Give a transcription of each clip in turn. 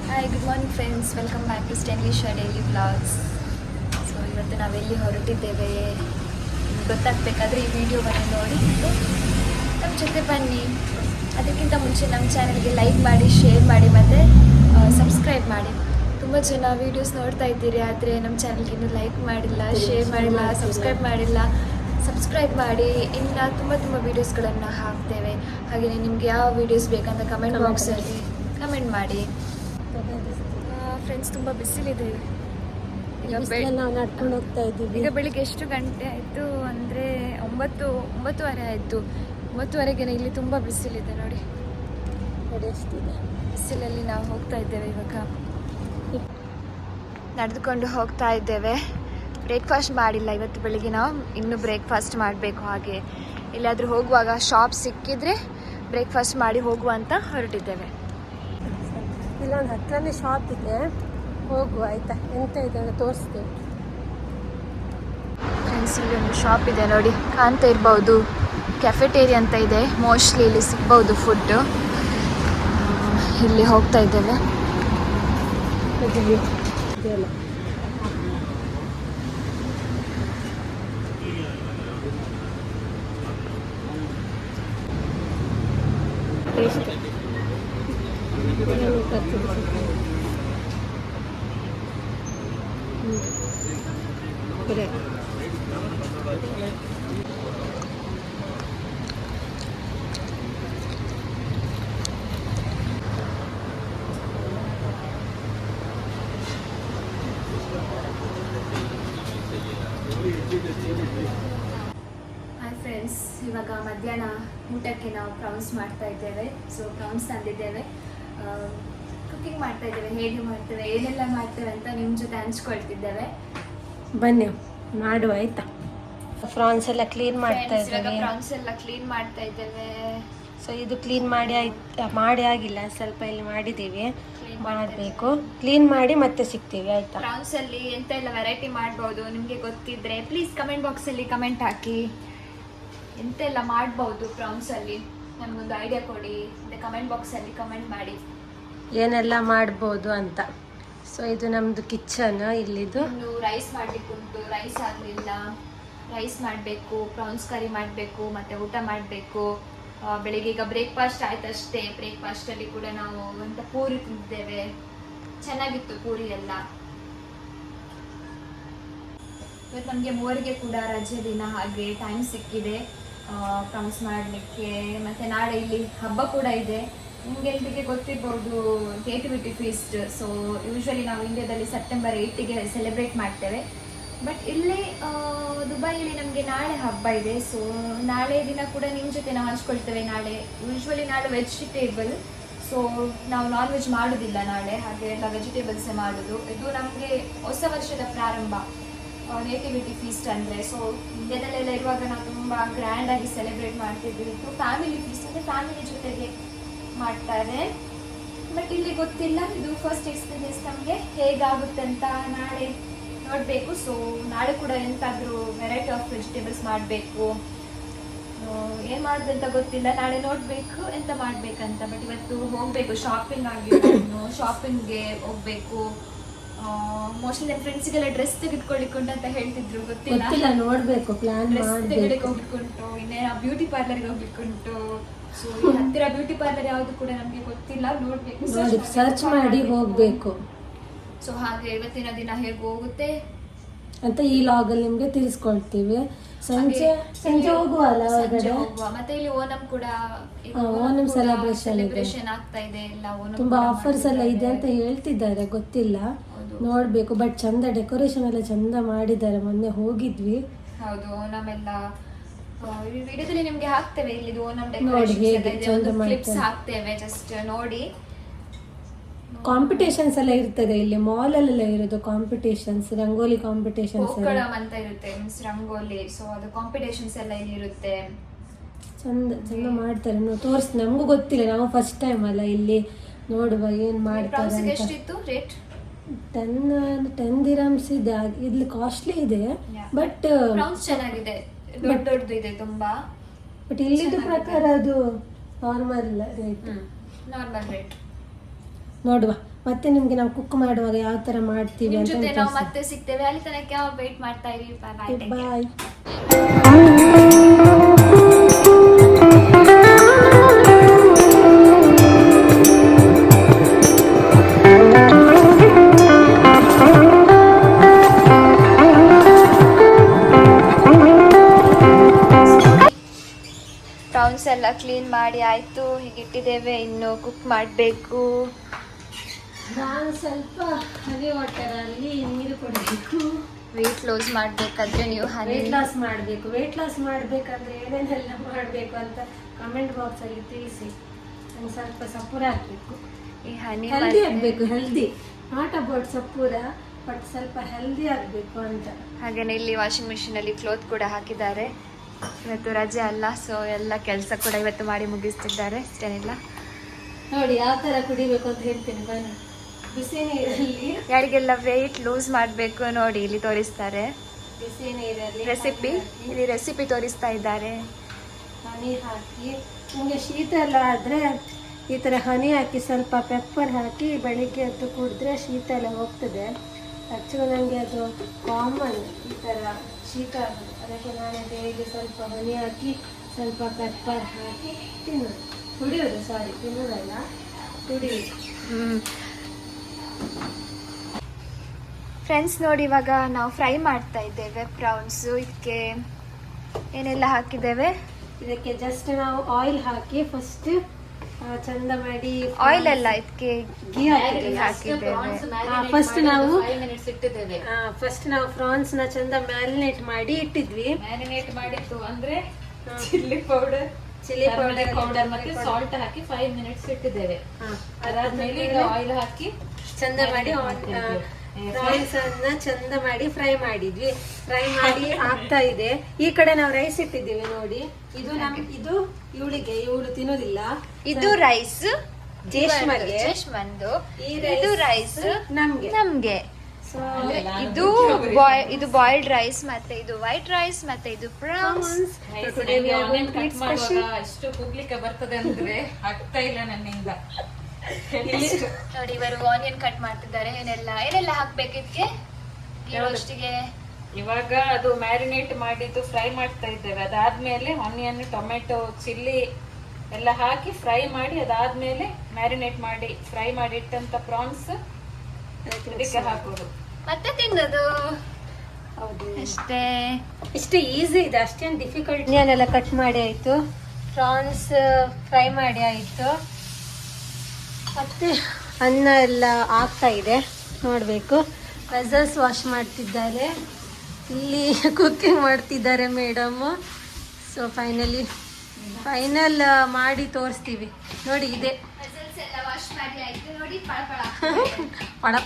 Hi, good morning friends, welcome back to ಸ್ಟೆನ್ಲಿಶಾ daily vlogs. So ಇವತ್ತು ನಾವೆಲ್ಲಿ ಹೊರಟಿದ್ದೇವೆ ಗೊತ್ತಾಗಬೇಕಾದ್ರೆ ಈ ವಿಡಿಯೋವನ್ನು ನೋಡಿ ನಮ್ಮ ಜೊತೆ ಬನ್ನಿ. ಅದಕ್ಕಿಂತ ಮುಂಚೆ ನಮ್ಮ ಚಾನಲ್ಗೆ ಲೈಕ್ ಮಾಡಿ, ಶೇರ್ ಮಾಡಿ ಮತ್ತು ಸಬ್ಸ್ಕ್ರೈಬ್ ಮಾಡಿ. ತುಂಬ ಜನ ವೀಡಿಯೋಸ್ ನೋಡ್ತಾ ಇದ್ದೀರಿ, ಆದರೆ ನಮ್ಮ ಚಾನಲ್ಗೆ ಇನ್ನೂ ಲೈಕ್ ಮಾಡಿಲ್ಲ, ಶೇರ್ ಮಾಡಿಲ್ಲ, ಸಬ್ಸ್ಕ್ರೈಬ್ ಮಾಡಿಲ್ಲ. ಸಬ್ಸ್ಕ್ರೈಬ್ ಮಾಡಿ. ಇನ್ನು ತುಂಬ ವೀಡಿಯೋಸ್ಗಳನ್ನು ಹಾಕ್ತೇವೆ. ಹಾಗೆಯೇ ನಿಮಗೆ ಯಾವ ವೀಡಿಯೋಸ್ ಬೇಕಂತ ಕಮೆಂಟ್ ಬಾಕ್ಸಲ್ಲಿ ಕಮೆಂಟ್ ಮಾಡಿ. ಫ್ರೆಂಡ್ಸ್, ತುಂಬ ಬಿಸಿಲಿದೆ. ನಾವು ನಡ್ಕೊಂಡು ಹೋಗ್ತಾ ಇದ್ದೀವಿ. ಈಗ ಬೆಳಿಗ್ಗೆ ಎಷ್ಟು ಗಂಟೆ ಆಯಿತು ಅಂದರೆ 9:30 ಆಯಿತು. 9:30ಗೆ ಇಲ್ಲಿ ತುಂಬ ಬಿಸಿಲಿದೆ ನೋಡಿ. ಬಿಸಿಲಲ್ಲಿ ನಾವು ಹೋಗ್ತಾ ಇದ್ದೇವೆ. ಇವಾಗ ನಡೆದುಕೊಂಡು ಹೋಗ್ತಾ ಇದ್ದೇವೆ. ಬ್ರೇಕ್ಫಾಸ್ಟ್ ಮಾಡಿಲ್ಲ ಇವತ್ತು ಬೆಳಿಗ್ಗೆ. ನಾವು ಇನ್ನೂ ಬ್ರೇಕ್ಫಾಸ್ಟ್ ಮಾಡಬೇಕು. ಹಾಗೆ ಎಲ್ಲಾದರೂ ಹೋಗುವಾಗ ಶಾಪ್ ಸಿಕ್ಕಿದ್ರೆ ಬ್ರೇಕ್ಫಾಸ್ಟ್ ಮಾಡಿ ಹೋಗುವ ಅಂತ ಹೊರಟಿದ್ದೇವೆ. ಇಲ್ಲೊಂದು ಹತ್ರನೇ ಶಾಪ್ ಇದೆ, ಹೋಗುವ ಆಯ್ತಾ. ಎಂತ ಇದೆ ಅಂತ ತೋರಿಸ್ತೇವೆ. ಫ್ರೆಂಡ್ಸ್, ಇಲ್ಲಿ ಒಂದು ಶಾಪ್ ಇದೆ ನೋಡಿ, ಕಾಣ್ತಾ ಇರ್ಬೋದು. ಕೆಫೆಟೇರಿಯಾ ಅಂತ ಇದೆ. ಮೋಸ್ಟ್ಲಿ ಇಲ್ಲಿ ಸಿಗ್ಬೋದು ಫುಡ್ಡು. ಇಲ್ಲಿ ಹೋಗ್ತಾ ಇದ್ದೇವೆ. ಹಾಯ್ ಫ್ರೆಂಡ್ಸ್, ಇವಾಗ ಮಧ್ಯಾಹ್ನ ಊಟಕ್ಕೆ ನಾವು ಪ್ರೌನ್ಸ್ ಮಾಡ್ತಾ ಇದ್ದೇವೆ. ಸೊ ಪ್ರೌನ್ಸ್ ತಂದಿದ್ದೇವೆ, ಕುಕಿಂಗ್ ಮಾಡ್ತಾ ಇದ್ದೇವೆ. ಹೇಗೆ ಮಾಡ್ತೇವೆ, ಏನೆಲ್ಲ ಮಾಡ್ತೇವೆ ಅಂತ ನಿಮ್ಮ ಜೊತೆ ಹಂಚ್ಕೊಳ್ತಿದ್ದೇವೆ. ಬನ್ನಿ ಮಾಡುವ ಆಯ್ತಾ. ಫ್ರಾನ್ಸ್ ಎಲ್ಲ ಕ್ಲೀನ್ ಮಾಡ್ತಾ ಇದ್ದೇವೆ. ಪ್ರೌನ್ಸ್ ಎಲ್ಲ ಕ್ಲೀನ್ ಮಾಡ್ತಾ ಇದ್ದೇವೆ. ಸೊ ಇದು ಕ್ಲೀನ್ ಮಾಡಿ ಆಗಿಲ್ಲ, ಸ್ವಲ್ಪ ಇಲ್ಲಿ ಮಾಡಿದ್ದೀವಿ. ಮಾಡಬೇಕು, ಕ್ಲೀನ್ ಮಾಡಿ ಮತ್ತೆ ಸಿಗ್ತೀವಿ ಆಯ್ತಾ. ಪ್ರೌನ್ಸ್ ಅಲ್ಲಿ ಎಂತ ಎಲ್ಲ ವೆರೈಟಿ ಮಾಡ್ಬೋದು ನಿಮಗೆ ಗೊತ್ತಿದ್ರೆ ಪ್ಲೀಸ್ ಕಮೆಂಟ್ ಬಾಕ್ಸ್ ಅಲ್ಲಿ ಕಮೆಂಟ್ ಹಾಕಿ. ಎಂತೆಲ್ಲ ಮಾಡ್ಬೋದು ಪ್ರೌನ್ಸ್ ಅಲ್ಲಿ ನಮಗೊಂದು ಐಡಿಯಾ ಕೊಡಿ. ಮತ್ತೆ ಕಮೆಂಟ್ ಬಾಕ್ಸ್ ಅಲ್ಲಿ ಕಮೆಂಟ್ ಮಾಡಿ ಏನೆಲ್ಲ ಮಾಡ್ಬೋದು ಅಂತ. ಸೊ ಇದು ನಮ್ದು ಕಿಚನ್. ಇಲ್ಲಿದು ಇನ್ನು ರೈಸ್ ಮಾಡ್ಲಿಕ್ಕುಂಟು, ರೈಸ್ ಆಗಲಿಲ್ಲ. ರೈಸ್ ಮಾಡಬೇಕು, ಪ್ರೌನ್ಸ್ ಕರಿ ಮಾಡಬೇಕು, ಮತ್ತೆ ಊಟ ಮಾಡಬೇಕು. ಬೆಳಿಗ್ಗೆ ಈಗ ಬ್ರೇಕ್ಫಾಸ್ಟ್ ಆಯ್ತಷ್ಟೇ. ಬ್ರೇಕ್ಫಾಸ್ಟ್ ಅಲ್ಲಿ ಕೂಡ ನಾವು ಅಂತ ಪೂರಿ ತಿಂದಿದ್ದೇವೆ. ಚೆನ್ನಾಗಿತ್ತು ಪೂರಿ ಎಲ್ಲ. ಇವತ್ತು ನಮಗೆ ಮೂವರಿಗೆ ಕೂಡ ರಜೆ ದಿನ, ಹಾಗೆ ಟೈಮ್ ಸಿಕ್ಕಿದೆ ಪ್ರೌನ್ಸ್ ಮಾಡಲಿಕ್ಕೆ. ಮತ್ತೆ ನಾಳೆ ಇಲ್ಲಿ ಹಬ್ಬ ಕೂಡ ಇದೆ. ನಿಮಗೆ ಎಲ್ರಿಗೆ ಗೊತ್ತಿರ್ಬೋದು, ನೇಟಿವಿಟಿ ಫೀಸ್ಟ್. ಸೊ ಯೂಶ್ವಲಿ ನಾವು ಇಂಡಿಯಾದಲ್ಲಿ ಸೆಪ್ಟೆಂಬರ್ 8ಗೆ ಸೆಲೆಬ್ರೇಟ್ ಮಾಡ್ತೇವೆ. ಬಟ್ ಇಲ್ಲಿ ದುಬೈಯಲ್ಲಿ ನಮಗೆ ನಾಳೆ ಹಬ್ಬ ಇದೆ. ಸೊ ನಾಳೆ ದಿನ ಕೂಡ ನಿಮ್ಮ ಜೊತೆ ನಾವು ಹಂಚ್ಕೊಳ್ತೇವೆ. ನಾಳೆ ಯೂಶ್ವಲಿ ನಾಳೆ ವೆಜಿಟೇಬಲ್. ಸೊ ನಾವು ನಾನ್ ವೆಜ್ ಮಾಡೋದಿಲ್ಲ ನಾಳೆ, ಹಾಗೆ ಎಲ್ಲ ವೆಜಿಟೇಬಲ್ಸೇ ಮಾಡೋದು. ಇದು ನಮಗೆ ಹೊಸ ವರ್ಷದ ಪ್ರಾರಂಭ, ನೇಟಿವಿಟಿ ಫೀಸ್ಟ್ ಅಂದರೆ. ಸೊ ಇಂಡಿಯಾದಲ್ಲೆಲ್ಲ ಇರುವಾಗ ನಾವು ತುಂಬ ಗ್ರ್ಯಾಂಡಾಗಿ ಸೆಲೆಬ್ರೇಟ್ ಮಾಡ್ತಿದ್ವಿ. ಇದು ಫ್ಯಾಮಿಲಿ ಫೀಸ್ಟ್ ಅಂದರೆ ಫ್ಯಾಮಿಲಿ ಜೊತೆಗೆ ಮಾಡ್ತಾರೆ. ಬಟ್ ಇಲ್ಲಿ ಗೊತ್ತಿಲ್ಲ, ಇದು ಫಸ್ಟ್ ಎಕ್ಸ್ಪೀರಿಯನ್ಸ್ ನಮಗೆ ಹೇಗಾಗುತ್ತೆ ಅಂತ ನಾಳೆ ನೋಡಬೇಕು. ಸೊ ನಾಳೆ ಕೂಡ ಎಂತಾದರೂ ವೆರೈಟಿ ಆಫ್ ವೆಜಿಟೇಬಲ್ಸ್ ಮಾಡಬೇಕು. ಏನು ಮಾಡೋದಂತ ಗೊತ್ತಿಲ್ಲ, ನಾಳೆ ನೋಡಬೇಕು ಎಂತ ಮಾಡಬೇಕಂತ. ಬಟ್ ಇವತ್ತು ಹೋಗಬೇಕು ಶಾಪಿಂಗ್ ಆಗಿ, ಶಾಪಿಂಗ್ಗೆ ಹೋಗಬೇಕು. ಮೋಸ್ಟ್ಲಿ ನನ್ನ ಫ್ರೆಂಡ್ಸಿಗೆಲ್ಲ ಡ್ರೆಸ್ ತೆಗೆದುಕೊಳ್ಳಿಕ್ಕೆ ಅಂತ ಹೇಳ್ತಿದ್ರು, ಗೊತ್ತಿಲ್ಲ. ನೋಡಬೇಕು, ಪ್ಲಾನ್ ಡ್ರೆಸ್ ತೆಗೆದುಕೊಳ್ಳಿಕ್ಕೆ ಹೋಗ್ಲಿಕ್ಕುಂಟು, ಇನ್ನೇ ಬ್ಯೂಟಿ ಪಾರ್ಲರ್ಗೆ ಹೋಗ್ಲಿಕ್ಕುಂಟು. ಸೊ ಹತ್ತಿರ ಬ್ಯೂಟಿ ಪಾರ್ಲರ್ ಯಾವುದು ಕೂಡ ನಮಗೆ ಗೊತ್ತಿಲ್ಲ, ನೋಡಬೇಕು, ಸರ್ಚ್ ಮಾಡಿ ಹೋಗಬೇಕು. ಸೊ ಹಾಗೆ ಇವತ್ತಿನ ದಿನ ಹೇಗೆ ಹೋಗುತ್ತೆ ಅಂತ ಈ ಲಾಗಲ್ಲಿ ನಿಮ್ಗೆ ತಿಳಿಸ್ಕೊಳ್ತೀವಿ. ಸಂಜೆ ಹೋಗುವಲ್ಲ ಹೊರಗಡೆ. ಮತ್ತೆ ಇಲ್ಲಿ ಓಣಂ ಕೂಡ, ಓಣಂ ಸೆಲೆಬ್ರೇಷನ್ ಆಗ್ತಾ ಇದೆ. ಎಲ್ಲ ತುಂಬಾ ಆಫರ್ಸ್ ಎಲ್ಲ ಇದೆ ಅಂತ ಹೇಳ್ತಿದ್ದಾರೆ, ಗೊತ್ತಿಲ್ಲ, ನೋಡ್ಬೇಕು. ಬಟ್ ಚಂದ ಡೆಕೋರೇಷನ್ ಎಲ್ಲ ಚಂದ ಮಾಡಿದ್ದಾರೆ. ಮೊನ್ನೆ ಹೋಗಿದ್ವಿ. ಹೌದು, ಓಣಂ ಎಲ್ಲ ವಿಡಿಯೋದಲ್ಲಿ ನಿಮ್ಗೆ ಹಾಕ್ತೇವೆ. ಇಲ್ಲಿ ಓಣಂ ಡೆಕೋರೇಷನ್ ಕ್ಲಿಪ್ಸ್ ಹಾಕ್ತೇವೆ, ಜಸ್ಟ್ ನೋಡಿ. ಕಾಂಪಿಟೇಷನ್ಸ್ ಎಲ್ಲ ಇರ್ತದೆ ಇಲ್ಲಿ, ಮಾಲ್ ಅಲ್ಲೆಲ್ಲ ಇರೋದು ಕಾಂಪಿಟೇಷನ್ಸ್, ರಂಗೋಲಿ ಕಾಂಪಿಟೇಷನ್ಸ್ ಅಂತ ಇರುತ್ತೆ, ಮೀನ್ಸ್ ರಂಗೋಲಿ. ಸೊ ಅದು ಕಾಂಪಿಟೇಷನ್ಸ್ ಎಲ್ಲ ಇಲ್ಲಿ ಇರುತ್ತೆ. ಚಂದ ಮಾಡ್ತಾರೆ. ನಮಗೂ ಗೊತ್ತಿಲ್ಲ, ನಾವು ಫಸ್ಟ್ ಟೈಮ್ ಅಲ್ಲ ಇಲ್ಲಿ, ನೋಡುವ ಏನ್ ಮಾಡ್ತಾರೆ. ಎಷ್ಟಿತ್ತು ರೇಟ್? 10 ದಿರಮ್ಸ್ ಇದೆ. ಇಲ್ಲಿ ಕಾಸ್ಟ್ಲಿ ಇದೆ, ಬಟ್ ಪ್ರೌನ್ಸ್ ಚೆನ್ನಾಗಿದೆ, ದೊಡ್ಡದು ಇದೆ ತುಂಬಾ. ಬಟ್ ಇಲ್ಲಿದ್ದು ಪ್ರಕಾರ ಅದು ನಾರ್ಮಲ್ ರೇಟ್. Normal rate. ನೋಡುವ ಮತ್ತೆ ನಿಮ್ಗೆ ನಾವು ಕುಕ್ ಮಾಡುವಾಗ ಯಾವ ತರ ಮಾಡ್ತೀವಿ ಅಂತ ಜೊತೆ ನಾವು ಮತ್ತೆ ಸಿಗ್ತೇವೆ. ಅಲ್ಲಿ ತನಕ ವೇಟ್ ಮಾಡ್ತಾ ಇರಿ. ಬಾಯ್. ಪ್ರೌನ್ಸ್ ಎಲ್ಲ ಕ್ಲೀನ್ ಮಾಡಿ ಆಯ್ತು, ಹೀಗೆ ಇಟ್ಟಿದ್ದೇವೆ. ಇನ್ನು ಕುಕ್ ಮಾಡಬೇಕು. ನಾನು ಸ್ವಲ್ಪ ಹನಿ ವಾಟರ್ ಅಲ್ಲಿ ನೀರು ಕೊಡಬೇಕು. ವೆಯ್ಟ್ ಲಾಸ್ ಮಾಡಬೇಕಾದ್ರೆ ನೀವು ವೆಯ್ಟ್ ಲಾಸ್ ಮಾಡಬೇಕು. ವೆಯ್ಟ್ ಲಾಸ್ ಮಾಡಬೇಕಂದ್ರೆ ಏನೇನೆಲ್ಲ ಮಾಡಬೇಕು ಅಂತ ಕಮೆಂಟ್ ಬಾಕ್ಸ್ ಅಲ್ಲಿ ತಿಳಿಸಿ. ನಂಗೆ ಸ್ವಲ್ಪ ಸಪೂರ ಹಾಕಬೇಕು. ಈ ಹನಿ ಹೆಲ್ದಿ ಆಗಬೇಕು. ಹೆಲ್ದಿ, ನಾಟ್ ಅಬೌಟ್ ಸಪೂರ, ಬಟ್ ಸ್ವಲ್ಪ ಹೆಲ್ದಿ ಆಗಬೇಕು ಅಂತ. ಹಾಗೇನೆ ಇಲ್ಲಿ ವಾಷಿಂಗ್ ಮಿಷಿನ್ ಅಲ್ಲಿ ಕ್ಲೋತ್ ಕೂಡ ಹಾಕಿದ್ದಾರೆ. ಇವತ್ತು ರಜೆ ಅಲ್ಲ, ಸೊ ಎಲ್ಲ ಕೆಲಸ ಕೂಡ ಇವತ್ತು ಮಾಡಿ ಮುಗಿಸ್ತಿದ್ದಾರೆ. ಅಷ್ಟೇನಿಲ್ಲ. ನೋಡಿ ಯಾವ ತರ ಕುಡಿಬೇಕು ಅಂತ ಹೇಳ್ತೇನೆ ಬನ್ನಿ. ಬಿಸಿ ನೀರಲ್ಲಿ ಯಾರಿಗೆಲ್ಲ ವೆಯ್ಟ್ ಲೂಸ್ ಮಾಡಬೇಕು ನೋಡಿ ಇಲ್ಲಿ ತೋರಿಸ್ತಾರೆ. ಬಿಸಿ ನೀರಲ್ಲಿ ಇಲ್ಲಿ ರೆಸಿಪಿ ತೋರಿಸ್ತಾ ಇದ್ದಾರೆ. ಹನಿ ಹಾಕಿ, ನಿಮಗೆ ಶೀತ ಎಲ್ಲ ಆದರೆ ಈ ಥರ ಹನಿ ಹಾಕಿ ಸ್ವಲ್ಪ ಪೆಪ್ಪರ್ ಹಾಕಿ ಬೆಳಿಗ್ಗೆ ಎದ್ದು ಕುಡಿದ್ರೆ ಶೀತ ಎಲ್ಲ ಹೋಗ್ತದೆ. ಆ್ಯಕ್ಚುಲಿ ನನಗೆ ಅದು ಕಾಮನ್ ಈ ಥರ ಶೀತ ಆಗೋದು. ಅದಕ್ಕೆ ನಾನು ಡೈಲಿ ಸ್ವಲ್ಪ ಹನಿ ಹಾಕಿ ಸ್ವಲ್ಪ ಪೆಪ್ಪರ್ ಹಾಕಿ ಕುಡಿಯೋದು. ತಿನ್ನೋದಲ್ಲ, ಕುಡಿಯೋದು. ಫ್ರೆಂಡ್ಸ್ ನೋಡಿ, ಇವಾಗ ನಾವು ಫ್ರೈ ಮಾಡ್ತಾ ಇದ್ದೇವೆ ಪ್ರೌನ್ಸು. ಇದಕ್ಕೆ ಏನೆಲ್ಲ ಹಾಕಿದ್ದೇವೆ? ಇದಕ್ಕೆ ಜಸ್ಟ್ ನಾವು ಆಯಿಲ್ ಹಾಕಿ ಫಸ್ಟ್ ಚಂದ ಮಾಡಿ, ಆಯಿಲ್ ಅಲ್ಲ ಇದಕ್ಕೆ ಗೀ ಹಾಕಿದ್ದೇವೆ. ಫಸ್ಟ್ ನಾವು ಪ್ರಾನ್ಸ್ ನ ಚಂದ ಮ್ಯಾರಿನೇಟ್ ಮಾಡಿ ಇಟ್ಟಿದ್ವಿ. ಮ್ಯಾರಿನೇಟ್ ಮಾಡಿತ್ತು ಅಂದ್ರೆ ಚಿಲ್ಲಿ ಪೌಡರ್ ಮತ್ತೆ ಸಾಲ್ಟ್ ಹಾಕಿ 5 ಮಿನಿಟ್ಸ್ ಇಟ್ಟಿದ್ದೇವೆ. ಅದಾದ್ಮೇಲೆ ಈಗ ಆಯಿಲ್ ಹಾಕಿ ಚಂದ ಮಾಡಿ ಪ್ರಾನ್ಸ್ ಅನ್ನ ಚಂದ ಮಾಡಿ ಫ್ರೈ ಮಾಡಿದ್ವಿ. ಫ್ರೈ ಮಾಡಿ ಆಗ್ತಾ ಇದೆ. ಈ ಕಡೆ ನಾವು ರೈಸ್ ಇಟ್ಟಿದ್ದೀವಿ ನೋಡಿ. ಇದು ಇವಳಿಗೆ, ಇವಳು ತಿನ್ನೋದಿಲ್ಲ. ಇದು ರೈಸ್ ಜೇಷ್ಮಂದು, ಇದು ರೈಸ್ ನಮ್ಗೆ. ಇದು ಬಾಯ್ಲ್ಡ್ ರೈಸ್, ಮತ್ತೆ ಇದು ವೈಟ್ ರೈಸ್, ಮತ್ತೆ ಇದು ಪ್ರಾನ್ಸ್. ಎಷ್ಟು ಕೂಗ್ಲಿಕ್ಕೆ ಬರ್ತದೆ ಅಂದ್ರೆ ಆಗ್ತಾ ಇಲ್ಲ ನನ್ನಿಂದ. ನೋಡಿ ಇವರು ಆನಿಯನ್ ಕಟ್ ಮಾಡ್ತಿದ್ದಾರೆ. ಏನೆಲ್ಲ ಹಾಕ್ಬೇಕು ಇದಕ್ಕೆ? ಇವಾಗ ಅದು ಮ್ಯಾರಿನೇಟ್ ಮಾಡಿದ್ದು ಫ್ರೈ ಮಾಡ್ತಾ ಇದ್ದೇವೆ. ಅದಾದ್ಮೇಲೆ ಆನಿಯನ್, ಟೊಮೆಟೊ, ಚಿಲ್ಲಿ ಎಲ್ಲ ಹಾಕಿ ಫ್ರೈ ಮಾಡಿ, ಅದಾದ್ಮೇಲೆ ಮ್ಯಾರಿನೇಟ್ ಮಾಡಿ ಫ್ರೈ ಮಾಡಿ ಇಟ್ಟಂತ ಪ್ರಾನ್ಸ್ ಇದಕ್ಕೆ ಹಾಕೋದು, ಮತ್ತೆ ತಿನ್ನೋದು. ಹೌದು, ಇಷ್ಟೇ ಈಸಿ ಇದೆ, ಅಷ್ಟೇನು ಡಿಫಿಕಲ್ಟ್. ಆನಿಯನ್ ಕಟ್ ಮಾಡಿ ಆಯ್ತು, ಪ್ರಾನ್ಸ್ ಫ್ರೈ ಮಾಡಿ ಆಯ್ತು, ಮತ್ತೆ ಅನ್ನ ಎಲ್ಲ ಆಗ್ತಾ ಇದೆ. ನೋಡಬೇಕು. ವೆಸಲ್ಸ್ ವಾಶ್ ಮಾಡ್ತಿದ್ದಾರೆ, ಇಲ್ಲಿ ಕುಕ್ಕಿಂಗ್ ಮಾಡ್ತಿದ್ದಾರೆ ಮೇಡಮ್. ಸೊ ಫೈನಲ್ ಮಾಡಿ ತೋರಿಸ್ತೀವಿ. ನೋಡಿ ಇದೆ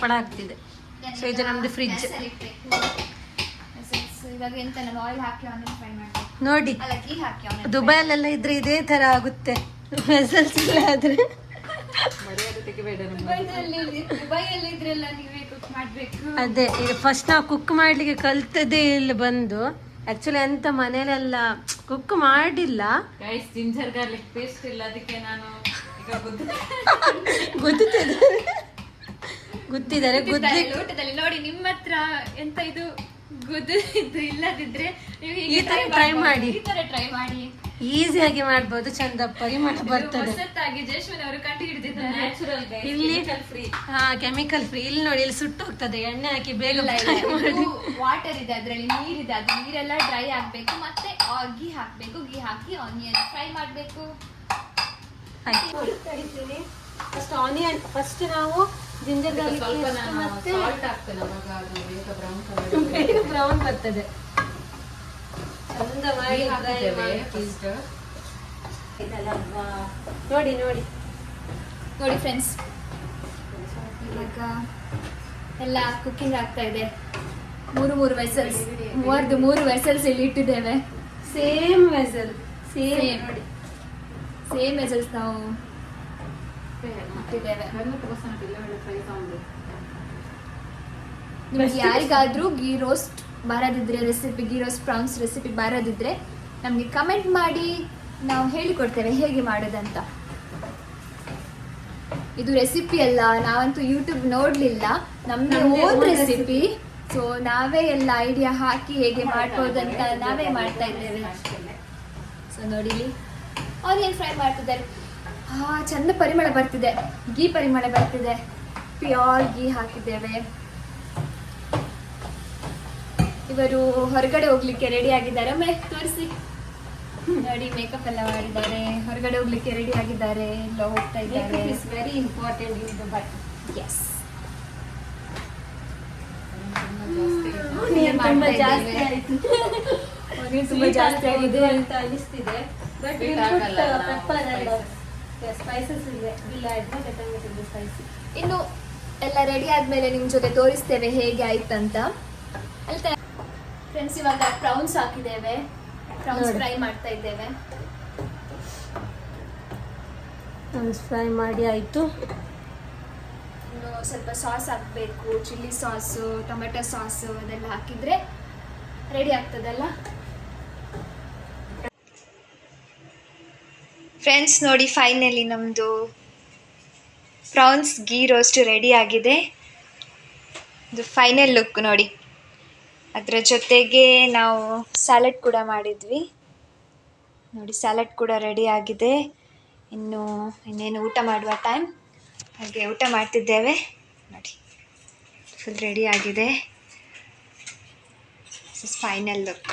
ಪಳ ಆಗ್ತಿದೆ. ಸೊ ಇದು ನಮ್ದು ಫ್ರಿಡ್ಜ್ ನೋಡಿ. ದುಬೈಲೆಲ್ಲ ಇದ್ರೆ ಇದೇ ತರ ಆಗುತ್ತೆ. ವೆಸಲ್ಸ್ ಇಲ್ಲ ಆದ್ರೆ ಅದೇ ಈಗ ಫಸ್ಟ್ ನಾವು ಕುಕ್ ಮಾಡ್ಲಿಕ್ಕೆ ಕಲ್ತದೇ ಇಲ್ಲಿ ಬಂದು. ಆಕ್ಚುಲಿ ಎಂತ ಮನೇಲೆಲ್ಲ ಕುಕ್ ಮಾಡಿಲ್ಲ. ಜಿಂಜರ್ ಗಾರ್ಲಿಕ್ ಪೇಸ್ಟ್ ಇಲ್ಲ, ಅದಕ್ಕೆ ನಾನು ಗೊತ್ತಿದ್ದಾರೆ ಲೋಟದಲ್ಲಿ ನೋಡಿ. ನಿಮ್ಮ ಹತ್ರ ಎಂತ ಇದು ಇದು ಇಲ್ಲದಿದ್ರೆ ಈ ತರ ಟ್ರೈ ಮಾಡಿ, ಟ್ರೈ ಮಾಡಿ. ಈಸಿಯಾಗಿ ಮಾಡ್ಬೋದು, ಚಂದ ಪರಿಮಳ ಬರ್ತದೆ. ಇಲ್ಲಿ ಕೆಮಿಕಲ್ ಫ್ರೀ. ಇಲ್ಲಿ ನೋಡಿ, ಇಲ್ಲಿ ಸುಟ್ಟು ಹೋಗ್ತದೆ, ಎಣ್ಣೆ ಹಾಕಿ ಬೇಗ ವಾಟರ್ ಇದೆ, ಅದ್ರಲ್ಲಿ ನೀರಿದೆ, ಅದು ನೀರೆಲ್ಲ ಡ್ರೈ ಆಗ್ಬೇಕು. ಮತ್ತೆ ಗೀ ಹಾಕ್ಬೇಕು, ಗೀ ಹಾಕಿ ಆನಿಯನ್ ಫ್ರೈ ಮಾಡ್ಬೇಕು. ಫಸ್ಟ್ ಆನಿಯನ್, ಫಸ್ಟ್ ನಾವು ಜಿಂಜರ್ ಗಾರ್ಲಿಕ್ ಮತ್ತೆ ಬ್ರೌನ್ ಬರ್ತದೆ. ಚಂದ ಮಾಡಿ ನೋಡಿ ನೋಡಿ ನೋಡಿ ಫ್ರೆಂಡ್ಸ್, ಇವಾಗ ಎಲ್ಲ ಕುಕ್ಕಿಂಗ್ ಆಗ್ತಾ ಇದೆ. ಮೂರು ವೆಸಲ್ಸ್, ಮೂರು ವೆಸಲ್ಸ್ ಇಲ್ಲಿ ಇಟ್ಟಿದ್ದೇವೆ. ಸೇಮ್ ವೆಸಲ್, ಸೇಮ್ ವೆಸಲ್ಸ್ ನಾವು ಇಟ್ಟಿದ್ದೇವೆ. ನಿಮಗೆ ಯಾರಿಗಾದರೂ ಗೀ ರೋಸ್ಟ್ ಬರೋದಿದ್ರೆ ಗೀ ರೋಸ್ಟ್ ಪ್ರಾನ್ಸ್ ರೆಸಿಪಿ ಬರೋದಿದ್ರೆ ನಮಗೆ ಕಮೆಂಟ್ ಮಾಡಿ, ನಾವು ಹೇಳಿಕೊಡ್ತೇವೆ ಹೇಗೆ ಮಾಡೋದಂತ. ಇದು ರೆಸಿಪಿ ಅಲ್ಲ, ನಾವಂತೂ ಯೂಟ್ಯೂಬ್ ನೋಡಲಿಲ್ಲ, ನಮಗೆ ಓನ್ ರೆಸಿಪಿ. ಸೊ ನಾವೇ ಎಲ್ಲ ಐಡಿಯಾ ಹಾಕಿ ಹೇಗೆ ಮಾಡ್ಬೋದಂತ ನಾವೇ ಮಾಡ್ತಾ ಇದ್ದೇವೆ. ಸೊ ನೋಡಿ, ಆನಿಯನ್ ಫ್ರೈ ಮಾಡ್ತಿದ್ದಾರೆ. ಚಂದ ಪರಿಮಳ ಬರ್ತಿದೆ, ಗೀ ಪರಿಮಳ ಬರ್ತಿದೆ. ಪ್ಯೂರ್ ಗೀ ಹಾಕಿದ್ದೇವೆ. ಇವರು ಹೊರಗಡೆ ಹೋಗ್ಲಿಕ್ಕೆ ರೆಡಿ ಆಗಿದ್ದಾರೆ. ಒಮ್ಮೆ ತೋರಿಸಿ ನೋಡಿ, ಮೇಕಪ್ ಎಲ್ಲ ಮಾಡಿದ್ದಾರೆ, ಹೊರಗಡೆ ಹೋಗ್ಲಿಕ್ಕೆ ರೆಡಿ ಆಗಿದ್ದಾರೆ, ಎಲ್ಲ ಹೋಗ್ತಾ ಇದ್ದಾರೆ. Very important in Dubai. Yes, ತುಂಬಾ ಜಾಸ್ತಿ ಆಯ್ತು, ತುಂಬಾ ಜಾಸ್ತಿ ಆಗಿದೆ ಅಂತ ಅನಿಸ್ತಿದೆ. ಬಟ್ ಪೆಪ್ಪರ್ ಎಲ್ಲ ಸ್ಪೈಸಸ್ ಇದೆ, ಇಲ್ಲ ಟೊಮೆಟೊ ಸ್ಪೈಸಿ. ಇನ್ನು ಎಲ್ಲ ರೆಡಿ ಆದ್ಮೇಲೆ ನಿಮ್ ಜೊತೆ ತೋರಿಸ್ತೇವೆ ಹೇಗೆ ಆಯ್ತಂತ. ಫ್ರೆಂಡ್ಸ್, ಇವಾಗ ಪ್ರೌನ್ಸ್ ಹಾಕಿದ್ದೇವೆ, ಪ್ರೌನ್ಸ್ ಫ್ರೈ ಮಾಡ್ತಾ ಇದ್ದೇವೆ. ಪ್ರಾನ್ಸ್ ಫ್ರೈ ಮಾಡಿ ಆಯಿತು. ಇನ್ನು ಸ್ವಲ್ಪ ಸಾಸ್ ಹಾಕಬೇಕು, ಚಿಲ್ಲಿ ಸಾಸು, ಟೊಮೆಟೊ ಸಾಸು ಅದೆಲ್ಲ ಹಾಕಿದ್ರೆ ರೆಡಿ ಆಗ್ತದಲ್ಲ. ಫ್ರೆಂಡ್ಸ್ ನೋಡಿ, ಫೈನಲಿ ನಮ್ಮದು ಪ್ರಾನ್ಸ್ ಗೀ ರೋಸ್ಟ್ ರೆಡಿ ಆಗಿದೆ. ಇದು ಫೈನಲ್ ಲುಕ್ ನೋಡಿ. ಅದರ ಜೊತೆಗೆ ನಾವು ಸ್ಯಾಲಡ್ ಕೂಡ ಮಾಡಿದ್ವಿ ನೋಡಿ. ಸ್ಯಾಲಡ್ ಕೂಡ ರೆಡಿ ಆಗಿದೆ. ಇನ್ನೇನು ಊಟ ಮಾಡುವ ಟೈಮ್, ಹಾಗೆ ಊಟ ಮಾಡ್ತಿದ್ದೇವೆ ನೋಡಿ. ಫುಲ್ ರೆಡಿ ಆಗಿದೆ. This is final look.